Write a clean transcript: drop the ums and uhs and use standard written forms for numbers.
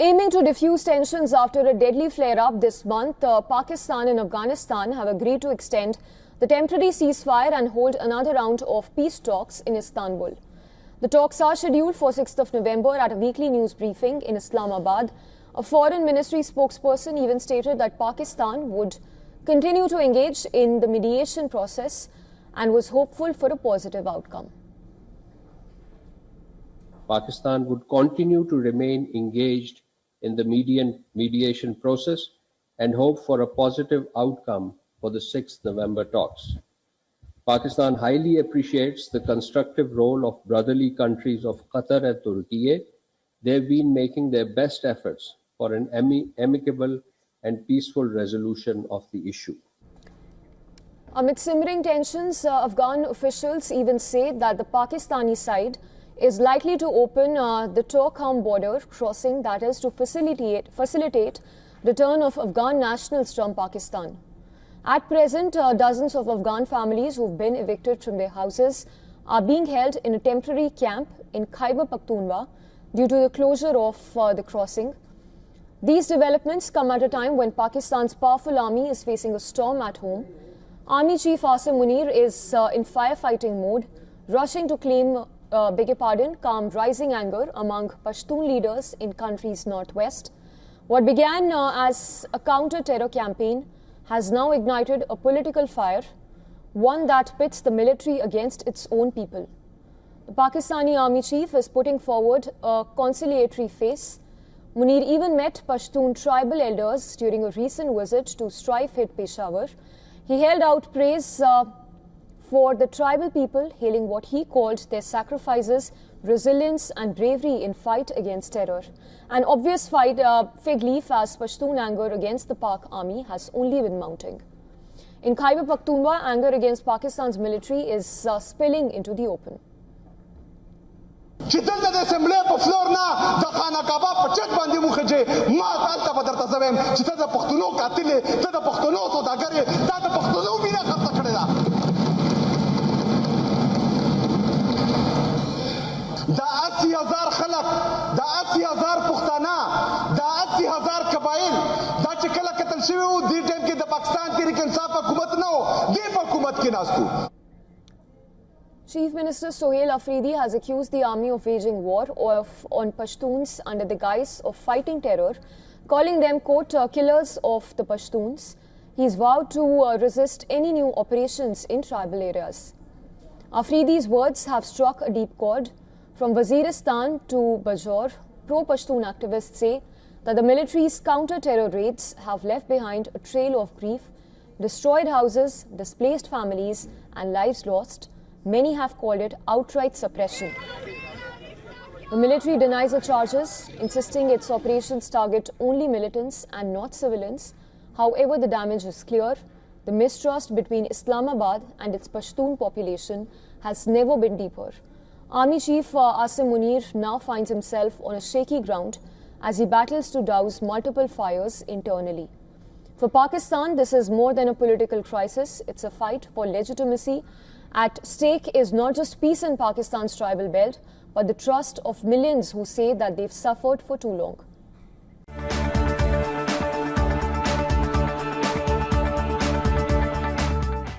Aiming to diffuse tensions after a deadly flare-up this month, Pakistan and Afghanistan have agreed to extend the temporary ceasefire and hold another round of peace talks in Istanbul. The talks are scheduled for 6th of November at a weekly news briefing in Islamabad. A foreign ministry spokesperson even stated that Pakistan would continue to engage in the mediation process and was hopeful for a positive outcome. Pakistan would continue to remain engaged in the mediation process and hope for a positive outcome for the 6th November talks. Pakistan highly appreciates the constructive role of brotherly countries of Qatar and Turkey. They've been making their best efforts for an amicable and peaceful resolution of the issue. Amid simmering tensions, Afghan officials even say that the Pakistani side is likely to open the Torkham border crossing, that is to facilitate return of Afghan nationals from Pakistan. At present, dozens of Afghan families who've been evicted from their houses are being held in a temporary camp in Khyber Pakhtunkhwa due to the closure of the crossing. These developments come at a time when Pakistan's powerful army is facing a storm at home. Army Chief Asim Munir is in firefighting mode, rushing to claim calm rising anger among Pashtun leaders in country's northwest. What began as a counter-terror campaign has now ignited a political fire, one that pits the military against its own people. The Pakistani army chief is putting forward a conciliatory face. Munir even met Pashtun tribal elders during a recent visit to strife-hit Peshawar. He held out praise for the tribal people, hailing what he called their sacrifices, resilience and bravery in fight against terror. An obvious fig leaf as Pashtun anger against the Pak army has only been mounting. In Khyber Pakhtunkhwa, anger against Pakistan's military is spilling into the open. دا 80,000 خلق دا 80,000 پښتانه دا 80,000 قبایل دا چې کله قتل شوي وو دې ټایم کې د پاکستان تحریک انصاف حکومت نه و دې په حکومت کې ناستو. Chief Minister Sohail Afridi has accused the army of waging war on Pashtuns under the guise of fighting terror, calling them, quote, killers of the Pashtuns. He's vowed to resist any new operations in tribal areas. Afridi's words have struck a deep chord. From Waziristan to Bajaur, pro-Pashtun activists say that the military's counter-terror raids have left behind a trail of grief, destroyed houses, displaced families and lives lost. Many have called it outright suppression. The military denies the charges, insisting its operations target only militants and not civilians. However, the damage is clear. The mistrust between Islamabad and its Pashtun population has never been deeper. Army Chief Asim Munir now finds himself on a shaky ground as he battles to douse multiple fires internally. For Pakistan, this is more than a political crisis. It's a fight for legitimacy. At stake is not just peace in Pakistan's tribal belt, but the trust of millions who say that they've suffered for too long.